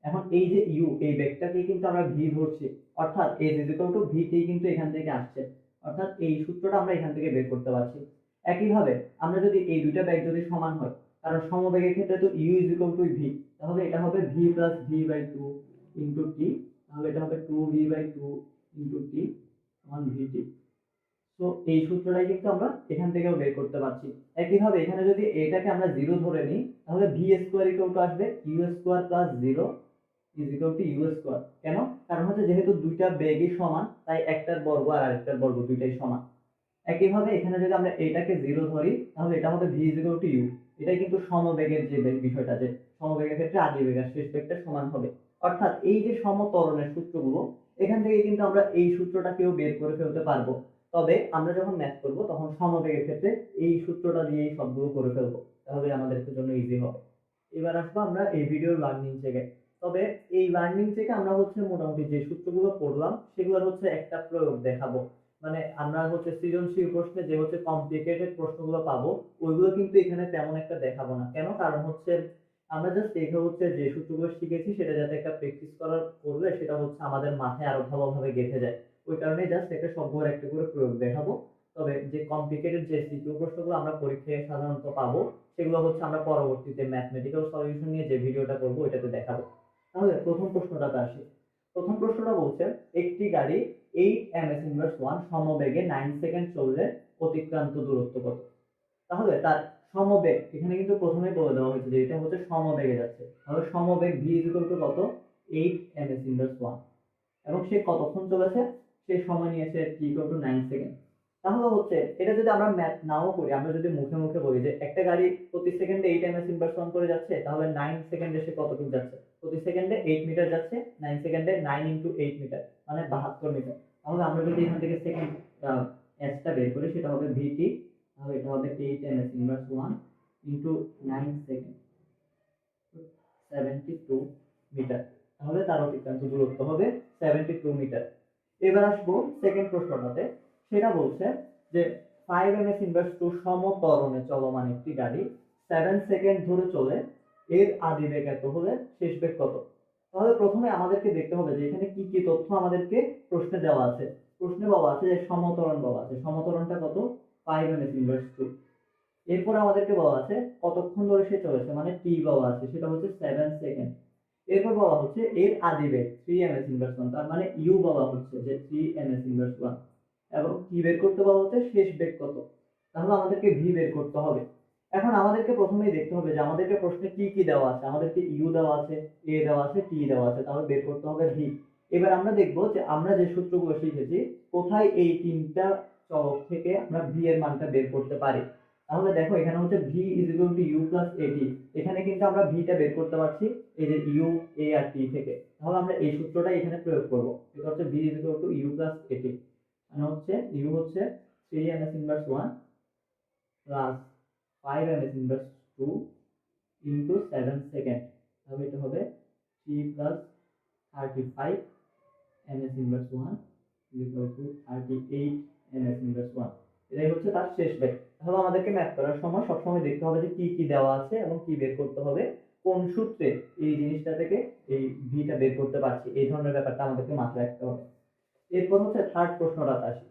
S1: এখন এই যে u, এই বেগটাকে কিন্তু আমরা v ধরছি, অর্থাৎ a ইকুয়াল টু vt কিন্তু এখান থেকে আসছে, অর্থাৎ এই সূত্রটা আমরা এখান থেকে বের করতে পারছি। একইভাবে আমরা যদি এই দুইটা বেগ যদি সমান হয়, কারণ সমবেগের ক্ষেত্রে তো u is equal to v, তাহলে এটা হবে v plus v by 2 into t, তাহলে এটা হবে 2v বাই 2 ইনটু t সমান vt। তো এই সূত্রটাই কিন্তু আমরা এখান থেকেও বের করতে পারছি। একইভাবে এখানে যদি এটাকে আমরা 0 ধরে নিই, তাহলে v স্কয়ার ইকুয়াল টু আসবে u square plus 0 is equal to u square. কেন, কারণ হচ্ছে যেহেতু দুইটা বেগই সমান, তাই একটার বর্গ আর আরেকটার বর্গ দুইটাই সমান। একইভাবে এখানে যদি আমরা এটাকে 0 ধরি, তাহলে এটা হবে v is equal to u। এটাই কিন্তু সমবেগের যে বিষয়টা, যে সমবেগের ক্ষেত্রে আদি বেগ আর শেষ বেগটা সমান হবে। অর্থাৎ এই যে সমত্বরণের সূত্রগুলো, এখান থেকে কিন্তু আমরা এই সূত্রটাকেও বের করে ফেলতে পারবো। তবে আমরা যখন ম্যাথ করব, তখন সমবেগের ক্ষেত্রে এই সূত্রটা দিয়েই সবগুলো করে ফেলবো, তাহলে আমাদের জন্য ইজি হবে। এবার আসবো আমরা এই ভিডিওর লার্নিং চেকে। তবে এই লার্নিং চেকে আমরা হচ্ছে মোটামুটি যে সূত্রগুলো পড়লাম, সেগুলোর হচ্ছে একটা প্রয়োগ দেখাবো। মানে আমরা হচ্ছে সৃজনশীল প্রশ্নে যে হচ্ছে কমপ্লিকেটেড প্রশ্নগুলো পাবো, ওইগুলো কিন্তু এখানে তেমন একটা দেখাবো না। কেন, কারণ হচ্ছে আমরা জাস্ট দেখে হচ্ছে যে সূত্রগুলো শিখেছি, সেটা যাতে একটা প্র্যাকটিস করার করলে সেটা হচ্ছে আমাদের মাথায় আরো ভালোভাবে গেঁথে যায়, ওই কারণে জাস্ট একটা সবগুলোর একটা করে প্রয়োগ দেখাবো। তবে যে কমপ্লিকেটেড যে সিকিউ প্রশ্নগুলো আমরা পরীক্ষায় সাধারণত পাবো, সেগুলো হচ্ছে আমরা পরবর্তীতে ম্যাথমেটিক্যাল সলিউশন নিয়ে যে ভিডিওটা করবো ওইটাতে দেখাবো। তাহলে প্রথম প্রশ্নটাতে আসি। প্রথম প্রশ্নটা বলছে একটি গাড়ি 8 ms ইনভার্স 1 সমবেগে 9 সেকেন্ড চললে অতিক্রান্ত দূরত্ব কত। তাহলে তার সমবেগ এখানে কিন্তু প্রথমেই বলে দেওয়া হয়েছে যে এটা হচ্ছে সমবেগে যাচ্ছে, তাহলে সমবেগ v ইকুয়াল টু কত, 8 ms ইনভার্স 1, এবং সে কতক্ষণ চলেছে, সে সময় নিয়েছে t ইকুয়াল টু 9 সেকেন্ড। তাহলে হচ্ছে এটা যদি আমরা ম্যাথ নাও করি, আমরা যদি মুখে মুখে বলি যে একটা গাড়ি প্রতি সেকেন্ডে 8 ms ইনভার্স 1 করে যাচ্ছে, তাহলে 9 সেকেন্ডে সে কতটুকু যাচ্ছে, প্রতি সেকেন্ডে 8 মিটার যাচ্ছে, 9 সেকেন্ডে 9 ইনটু 8 মিটার মানে 72 মিটার। তাহলে আমরা যদি এখান থেকে সেকেন্ড s টা বের করি, সেটা হবে vt, তাহলে এটা হবে 8 ms inverse 1 into 9 second, 72 metre. তাহলে তার অতিক্রান্ত দূরত্ব হবে 72 মিটার। এবার আসবো সেকেন্ড প্রশ্নটাতে। সেটা বলছে যে 5 ms ইনভার্স 2 সমত্বরণে চলমান একটি গাড়ি 7 সেকেন্ড ধরে চলে, এর আদি বেগ এত হলে শেষ বেগ কত। তাহলে প্রথমে আমাদেরকে দেখতে হবে যে এখানে কি কি তথ্য আমাদেরকে প্রশ্নে দেওয়া আছে। প্রশ্নে বলা আছে যে সমত্বরণ বলা আছে, সমত্বরণটা কত, 5 ms ইনভার্স 2। এরপর আমাদেরকে বলা আছে কতক্ষণ ধরে সে চলেছে, মানে টি বলা আছে, সেটা হচ্ছে 7 সেকেন্ড। এরপর বলা হচ্ছে এর আদি বেগ 3 ms ইনভার্স 1, তার মানে ইউ বলা হচ্ছে যে 3 ms ইনভার্স 1, এবং কি বের করতে বলা হচ্ছে শেষ বেগ কত, তাহলে আমাদেরকে ভি বের করতে হবে। এখন আমাদেরকে প্রথমেই দেখতে হবে যে আমাদেরকে প্রশ্নে কি কি দেওয়া আছে, আমাদেরকে ইউ দেওয়া আছে, এ দেওয়া আছে, টি দেওয়া আছে, তাহলে বের করতে হবে ভি। এবার আমরা দেখব যে আমরা যে সূত্রগুলো শিখেছি কোথায় এই তিনটা চলক থেকে আমরা ভি এর মানটা বের করতে পারি। তাহলে দেখো এখানে হচ্ছে V is equal to U plus A T, এখানে কিন্তু আমরা ভিটা বের করতে পারছি এই যে ইউ, এ আর টি থেকে। তাহলে আমরা এই সূত্রটা এখানে প্রয়োগ করব, এটা হচ্ছে V is equal to U plus A T, মানে হচ্ছে ইউ হচ্ছে 3 ms inverse 1 plus 5 ms inverse 2 into 7 second, তাহলে এটা হবে 3 plus 35 ms inverse 1 equal to 38 ms inverse 1। এটাই হচ্ছে তার শেষ বেগ। তাহলে আমাদেরকে ম্যাথ করার সময় সবসময় দেখতে হবে যে কি কি দেওয়া আছে এবং কি বের করতে হবে, কোন সূত্রে এই জিনিসটা থেকে এই ভিটা বের করতে পারছি, এই ধরনের ব্যাপারটা আমাদেরকে মাথায় রাখতে হবে। এরপর হচ্ছে থার্ড প্রশ্নটা আসি।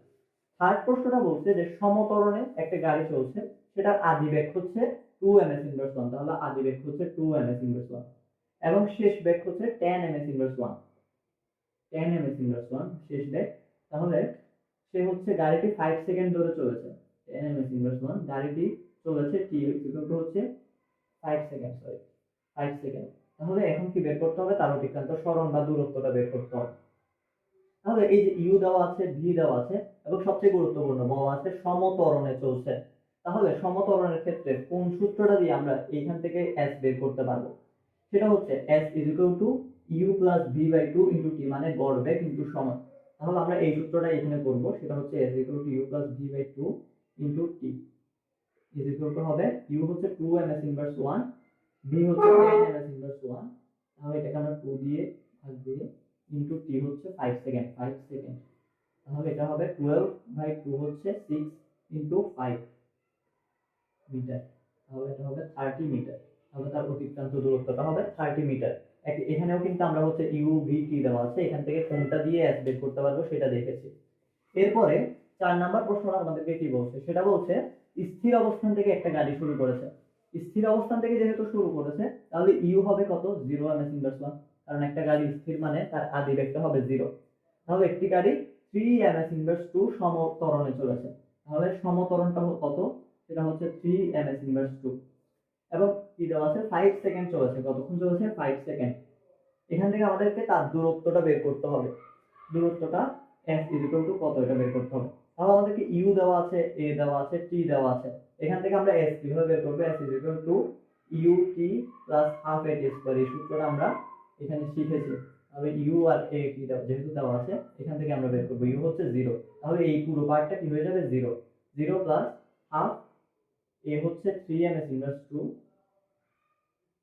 S1: থার্ড প্রশ্নটা বলছে যে সমতরণে একটা গাড়ি চলছে, সেটার আদি বেগ হচ্ছে 2 ms ইনভার্স 1, তাহলে আদি বেগ হচ্ছে 2 ms ইনভার্স 1, এবং শেষ বেগ হচ্ছে 10 ms ইনভার্স 1, 10 ms ইনভার্স 1 শেষ বেগ। তাহলে সে হচ্ছে গাড়িটি 5 সেকেন্ড ধরে চলেছে, 10 ms ইনভার্স 1 গাড়িটি চলেছে টি ইকুয়াল টু হচ্ছে 5 সেকেন্ড, সরি 5 সেকেন্ড। তাহলে এখন কি বের করতে হবে, তার অতিক্রান্ত সরণ বা দূরত্বটা বের করতে হবে। তাহলে এই যে ইউ দেওয়া আছে, ভি দেওয়া আছে, এবং সবচেয়ে গুরুত্বপূর্ণ বলা আছে সমতরণে চলছে। তাহলে সমতরণের ক্ষেত্রে কোন সূত্রটা দিয়ে আমরা এইখান থেকে এস বের করতে পারবো, সেটা হচ্ছে S is equal to U plus V by two into T, মানে গড় বেগ ইন্টু সময়। তাহলে আমরা এই সূত্রটা এখানে করব, সেটা হচ্ছে S equal to U plus V by two into T is equal to হবে ইউ হচ্ছে 2 ms ইনভার্স 1, ভি হচ্ছে 10 ms ইনভার্স 1, তাহলে এটাকে আমরা 2 দিয়ে ভাগ দিয়ে ইনটু টি হচ্ছে 5 সেকেন্ড, 5 সেকেন্ড, তাহলে এটা হবে 12 বাই 2 হচ্ছে 6 ইনটু 5 মিটার, তাহলে এটা হবে 30 মিটার। তাহলে তার অতিক্রান্ত দূরত্বটা হবে 30 মিটার। এখানেও কিন্তু আমরা হচ্ছে ইউ ভি টি দেওয়া আছে, এখান থেকে কোনটা দিয়ে এস বের করতে পারবো সেটা দেখেছি। এরপরে 4 নাম্বার প্রশ্নটা আমাদেরকে কি বলছে, সেটা বলছে স্থির অবস্থান থেকে একটা গাড়ি শুরু করেছে। স্থির অবস্থান থেকে যেহেতু শুরু করেছে, তাহলে ইউ হবে কত, 0 ms ইনভার্স 1, কারণ একটা গাড়ি স্থির মানে তার আদি বেগটা হবে 0। তাহলে একটি গাড়ি 3 ms ইনভার্স 2 সমত্বরণে চলেছে, তাহলে সমত্বরণটা কত, সেটা হচ্ছে 3 ms ইনভার্স 2, এবং কি দেওয়া আছে 5 সেকেন্ড চলেছে, কতক্ষণ চলেছে 5 সেকেন্ড। এখান থেকে আমাদেরকে তার দূরত্বটা বের করতে হবে, দূরত্বটা s ইজ ইকুয়াল টু কত এটা বের করতে হবে। তাহলে আমাদেরকে ইউ দেওয়া আছে, এ দেওয়া আছে, টি দেওয়া আছে, এখান থেকে আমরা s কিভাবে বের করব, s is equal to U T plus half A T square, এই সূত্রটা আমরা এখানে শিখেছি। তাহলে ইউ আর এ টি যেহেতু দেওয়া আছে, এখান থেকে আমরা বের করব ইউ হচ্ছে 0, তাহলে এই পুরো পার্টটা কি হয়ে যাবে 0, 0 প্লাস হাফ এ হচ্ছে 3 ms ইনভার্স 2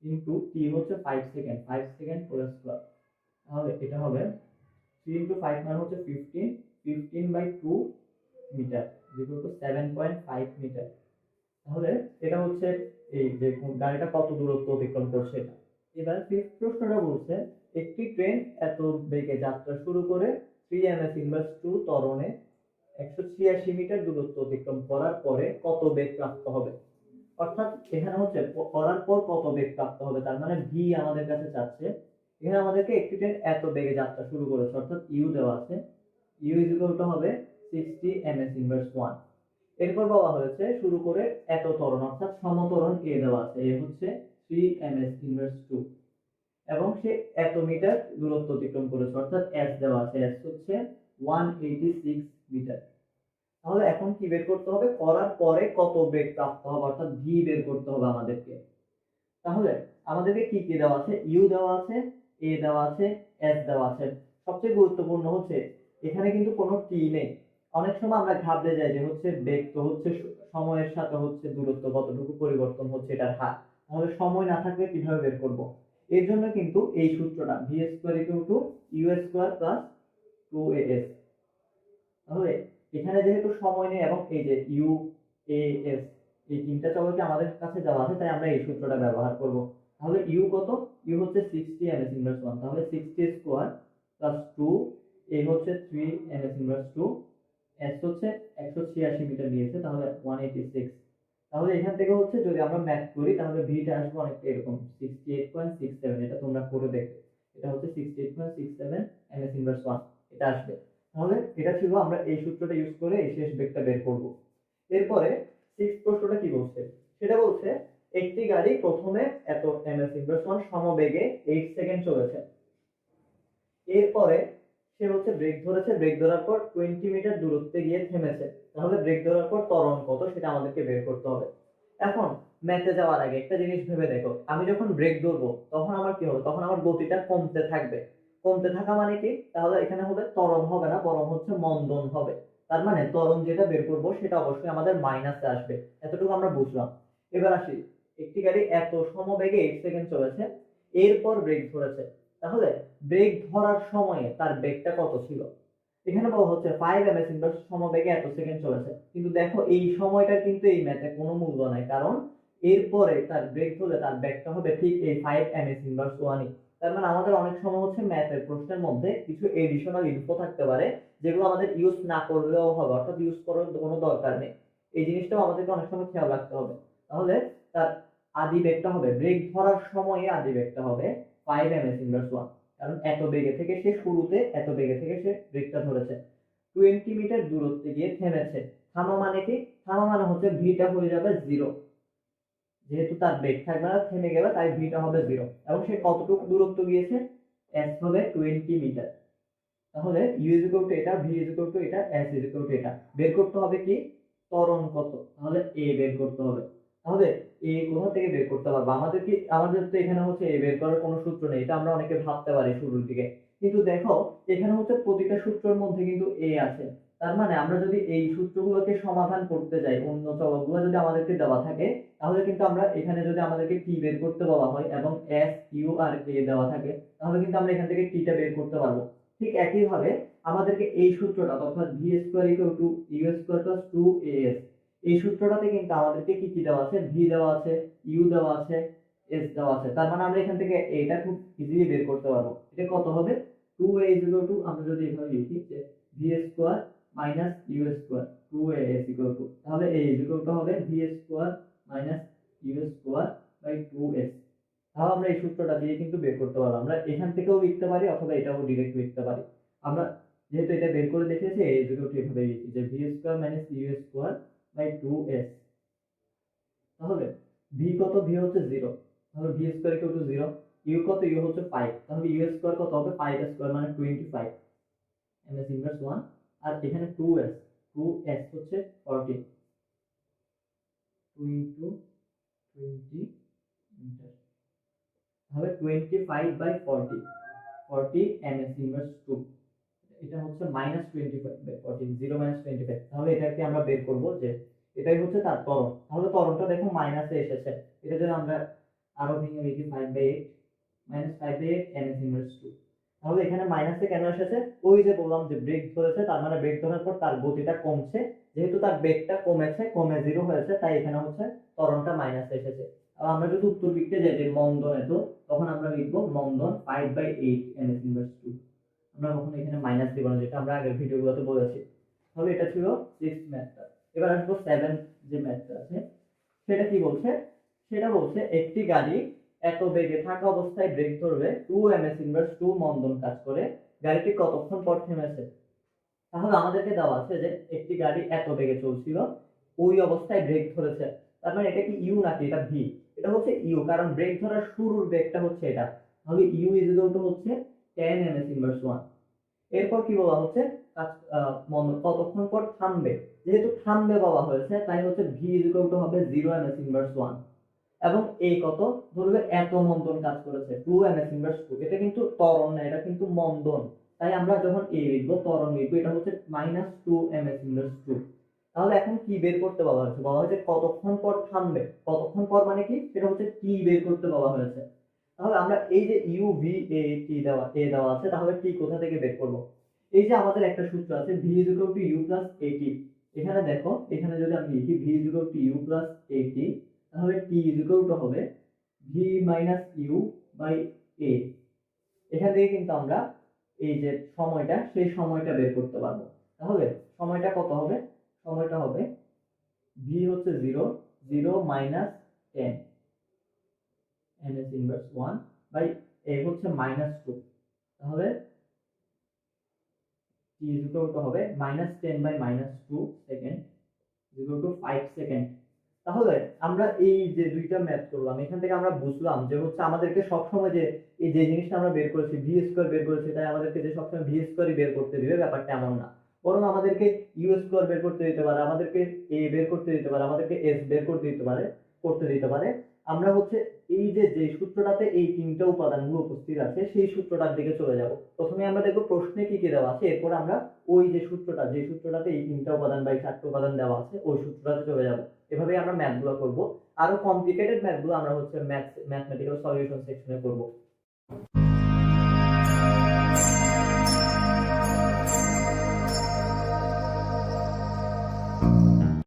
S1: ইনটু টি হচ্ছে 5 সেকেন্ড, 5 সেকেন্ড হোল স্কয়ার, তাহলে এটা হবে 3 into 5 মানে হচ্ছে 15, 15 by 2 metre equal to 7.5 metre. তাহলে এটা হচ্ছে এই যে গাড়িটা কত দূরত্ব অতিক্রম করছে এটা। এবার ফিফথ প্রশ্নটা বলছে একটি ট্রেন এত বেগে যাত্রা শুরু করে 3 ms ইনভার্স 2 ত্বরণে 186 মিটার দূরত্ব অতিক্রম করার পরে কত বেগ প্রাপ্ত হবে। অর্থাৎ এখানে হচ্ছে করার পর কত বেগ প্রাপ্ত হবে, তার মানে ভি আমাদের কাছে চাচ্ছে। এখানে আমাদেরকে একটি ট্রেন এত বেগে যাত্রা শুরু করেছে, অর্থাৎ ইউ দেওয়া আছে, ইউ ইজ ইকুয়াল টু হবে 60 ms ইনভার্স 1। এরপর বলা হয়েছে শুরু করে এত ত্বরণ, অর্থাৎ সমত্বরণ এ দেওয়া আছে, এ হচ্ছে 3 ms ইনভার্স 2, এবং সে এত মিটার দূরত্ব অতিক্রম করেছে, অর্থাৎ এস দেওয়া আছে, এস হচ্ছে 186 মিটার। তাহলে এখন কি বের করতে হবে, করার পরে কত বেগ প্রাপ্ত হবে, অর্থাৎ ভি বের করতে হবে আমাদেরকে। তাহলে আমাদেরকে কি কি দেওয়া আছে, ইউ দেওয়া আছে, এ দেওয়া আছে, এস দেওয়া আছে। সবচেয়ে গুরুত্বপূর্ণ হচ্ছে এখানে কিন্তু কোনো টি নেই। অনেক সময় আমরা ঘাবড়ে যাই যে হচ্ছে বেগ তো হচ্ছে সময়ের সাথে হচ্ছে দূরত্ব কতটুকু পরিবর্তন হচ্ছে এটার হার, তাহলে সময় না থাকলে কিভাবে বের করব। এর জন্য কিন্তু এই সূত্রটা V square equal to U square plus 2as। তাহলে এখানে যেহেতু সময় নেই এবং এই যে ইউ, এ, এস এই তিনটা চলকে আমাদের কাছে দেওয়া আছে, তাই আমরা এই সূত্রটা ব্যবহার করব। তাহলে ইউ কত, ইউ হচ্ছে 60 ms ইনভার্স 1, তাহলে 60 স্কয়ার প্লাস 2, এ হচ্ছে 3 ms ইনভার্স 2, এস হচ্ছে 186 মিটার দিয়েছে, তাহলে 186, তাহলে এখান থেকে হচ্ছে যদি আমরা ম্যাথ করি তাহলে ভিটা আসবে অনেকটা এরকম 68.67, এটা তোমরা করে দেখো, এটা হচ্ছে 68.67 ms ইনভার্স 1 এটা আসবে। তাহলে এটা ছিল আমরা এই সূত্রটা ইউজ করে এই শেষ বেগটা বের করব। এরপরে 6 প্রশ্নটা কি বলছে, সেটা বলছে একটি গাড়ি প্রথমে এত ms ইনভার্স 1 সমবেগে 8 সেকেন্ড চলেছে, এরপরে সে হচ্ছে ব্রেক ধরেছে, ব্রেক ধরার পর 20 মিটার দূরত্বে গিয়ে থেমেছে। তাহলে ব্রেক ধরার পর ত্বরণ কত সেটা আমাদেরকে বের করতে হবে। এখন ম্যাথে যাওয়ার আগে একটা জিনিস ভেবে দেখো, আমি যখন ব্রেক ধরবো তখন আমার কি হবে, তখন আমার গতিটা কমতে থাকবে। কমতে থাকা মানে কি, তাহলে এখানে হবে ত্বরণ হবে না, বরং হচ্ছে মন্দন হবে। তার মানে ত্বরণ যেটা বের করবো সেটা অবশ্যই আমাদের মাইনাসে আসবে। এতটুকু আমরা বুঝলাম। এবার আসি, একটি গাড়ি এত সমবেগে 8 সেকেন্ড চলেছে, এরপর ব্রেক ধরেছে। তাহলে ব্রেক ধরার সময়ে তার বেগটা কত ছিল, এখানে বলা হচ্ছে 5 ms ইনভার্স সমবেগে এত সেকেন্ড চলেছে। কিন্তু দেখো এই সময়টা কিন্তু এই ম্যাথে কোনো মূল্য নাই, কারণ এরপরে তার ব্রেক ধরলে তার বেগটা হবে ঠিক এই 5 ms ইনভার্স 1ই। তার মানে আমাদের অনেক সময় হচ্ছে ম্যাথের প্রশ্নের মধ্যে কিছু এডিশনাল ইনফো থাকতে পারে যেগুলো আমাদের ইউজ না করলেও হবে, অর্থাৎ ইউজ করার কোনো দরকার নেই। এই জিনিসটাও আমাদেরকে অনেক সময় খেয়াল রাখতে হবে। তাহলে তার আদি বেগটা হবে, ব্রেক ধরার সময়ে আদি বেগটা হবে 5 ms ইনভার্স 1, কারণ এত বেগে থেকে সে শুরুতে এত বেগে থেকে সে ব্রেকটা ধরেছে। 20 মিটার দূরত্বে গিয়ে থেমেছে। থামা মানে কি, থামা মানে হচ্ছে ভিটা হয়ে যাবে 0, যেহেতু তার বেগ থাকবে না, থেমে গেলে, তাই ভিটা হবে 0। এবং সে কতটুকু দূরত্ব গিয়েছে, s হবে 20 মিটার। তাহলে u ইজ ইকুয়াল টু এটা, v ইজ ইকুয়াল টু এটা, s ইজ ইকুয়াল টু এটা। বের করতে হবে কি, ত্বরণ কত, তাহলে a বের করতে হবে। তাহলে a কোথা থেকে বের করতে পারবো, আমাদের তো এখানে হচ্ছে a বের করার কোনো সূত্র নেই, এটা আমরা অনেকে ভাবতে পারি শুরুর দিকে। কিন্তু দেখো এখানে হচ্ছে প্রতিটা সূত্রের মধ্যে কিন্তু a আছে। তার মানে আমরা যদি এই সূত্রগুলোকে সমাধান করতে যাই, অন্য চলকগুলো যদি আমাদেরকে দেওয়া থাকে, তাহলে কিন্তু আমরা এখানে যদি আমাদেরকে t বের করতে বলা হয় এবং s u আর a দেওয়া থাকে, তাহলে কিন্তু আমরা এখান থেকে t টা বের করতে পারবো। ঠিক একইভাবে আমাদেরকে এই সূত্রটা, অর্থাৎ v square equal to u square plus 2as, এই সূত্রটাতে কিন্তু আমাদেরকে কি কি দেওয়া আছে, v দেওয়া আছে, u দেওয়া আছে, s দেওয়া আছে। তার মানে আমরা এখান থেকে এটা খুব ইজিলি বের করতে পারবো। এটা কত হবে, 2a ইজ ইকুয়াল টু, আমরা যদি এভাবে লিখি যে v square minus u square 2as equal to, তাহলে a ইজ ইকুয়াল টু হবে v square minus u square by 2s। তাহলে আমরা এই সূত্রটা দিয়ে কিন্তু বের করতে পারবো। আমরা এখান থেকেও লিখতে পারি অথবা এটাও ডিরেক্ট লিখতে পারি। আমরা যেহেতু এটা বের করে দেখেছি, এই ইকুয়াল টু এভাবে লিখি যে v square minus u square by 2s। তাহলে v কত, v হচ্ছে 0, তাহলে v square equal to 0। u কত, u হচ্ছে 5, তাহলে u স্কয়ার কত হবে, 5 স্কয়ার মানে 25 ms ইনভার্স 1। আর এখানে 2s, 2s হচ্ছে 40, 2 ইনটু 20 মিটার। তাহলে 25 বাই 40, 40 ms ইনভার্স 2, এটা হচ্ছে মাইনাস 25 বাই 40, 0 মাইনাস 25। তাহলে এটাকে আমরা বের করব যে এটাই হচ্ছে তার ত্বরণ। তাহলে ত্বরণটা দেখো মাইনাসে এসেছে, এটা যদি আমরা আরো ভেঙে লিখি 5 by 8 minus 5 by 8 ms inverse 2। তাহলে এখানে মাইনাসে কেন এসেছে, ওই যে বললাম যে ব্রেক ধরেছে, তার মানে ব্রেক ধরার পর তার গতিটা কমছে, যেহেতু তার বেগটা কমেছে, কমে 0 হয়েছে, তাই এখানে হচ্ছে ত্বরণটা মাইনাসে এসেছে। আর আমরা যদি উত্তর লিখতে যাই যে মন্দন এত, তখন আমরা লিখবো মন্দন 5 বাই 8 ms ইনভার্স 2। আমরা কখনো এখানে মাইনাস দিব না, যেটা আমরা আগের ভিডিওগুলোতে বলেছি। তাহলে এটা ছিল 6 ম্যাথটা। এবার আসবো 7 যে ম্যাথটা আছে, সেটা কি বলছে, সেটা বলছে একটি গাড়ি এত বেগে থাকা অবস্থায় ব্রেক ধরবে, 2 ms ইনভার্স 2 মন্দন কাজ করে, গাড়িটি কতক্ষণ পর থেমেছে। তাহলে আমাদেরকে দেওয়া আছে যে একটি গাড়ি এত বেগে চলছিল, ওই অবস্থায় ব্রেক ধরেছে। তার মানে এটা কি ইউ নাকি এটা ভি, এটা হচ্ছে ইউ, কারণ ব্রেক ধরার শুরুর বেগটা হচ্ছে এটা। তাহলে ইউ ইজ ইকুয়াল টু হচ্ছে 10 ms ইনভার্স 1। এরপর কি বলা হচ্ছে, কতক্ষণ পর থামবে, যেহেতু থামবে বলা হয়েছে, তাই হচ্ছে ভি ইজ ইকুয়াল টু হবে 0 ms ইনভার্স 1। এবং এই কত ধরবে, এত মন্দন কাজ করেছে 2 ms ইনভার্স 2। এটা কিন্তু ত্বরণ না, এটা কিন্তু মন্দন, তাই আমরা যখন এ লিখবো, ত্বরণ লিখবো, এটা হচ্ছে মাইনাস 2 ms ইনভার্স 2। তাহলে এখন কি বের করতে বলা হয়েছে, বলা হয়েছে কতক্ষণ পর থামবে, কতক্ষণ পর মানে কি, সেটা হচ্ছে টি বের করতে বলা হয়েছে। তাহলে আমরা এই যে ইউ ভি এ টি দেওয়া এ দেওয়া আছে, তাহলে টি কোথা থেকে বের করব, এই যে আমাদের একটা সূত্র আছে V is equal to U plus A T. এখানে দেখো, এখানে যদি আমি লিখি V is equal to U plus A T, তাহলে টি ইজ ইকুয়াল টু হবে V minus U by A. এখান থেকে কিন্তু আমরা এই যে সময়টা, সেই সময়টা বের করতে পারবো। তাহলে সময়টা কত হবে, সময়টা হবে ভি হচ্ছে 0, 0 minus 10 n is inverse 1 by a হচ্ছে -2, তাহলে t is equal to হবে -10 by -2 second is equal to 5 second. তাহলে আমরা এই যে দুইটা ম্যাথ করলাম, এখান থেকে আমরা বুঝলাম যে হচ্ছে আমাদেরকে সবসময় যে এই যে জিনিসটা আমরা বের করেছি ভি স্কোয়ার বের করেছি, তাই আমাদেরকে যে সবসময় ভি স্কোয়ারই বের করতে দিবে ব্যাপারটা এমন না, বরং আমাদেরকে ইউ স্কোয়ার বের করতে দিতে পারে, আমাদেরকে এ বের করতে দিতে পারে, আমাদেরকে এস বের করতে দিতে পারে। আমরা হচ্ছে এই যে যে সূত্রটাতে এই তিনটা উপাদানগুলো উপস্থিত আছে সেই সূত্রটার দিকে চলে যাব। প্রথমে আমরা দেখব প্রশ্নে কি কি দেওয়া আছে, এরপর আমরা ওই যে সূত্রটাতে এই তিনটা উপাদান বা এই চারটা উপাদান দেওয়া আছে ওই সূত্রটাতে চলে যাব। এভাবেই আমরা ম্যাথগুলো করব। আরো কমপ্লিকেটেড ম্যাথগুলো আমরা হচ্ছে ম্যাথমেটিক্যাল সলিউশন সেকশনে করব।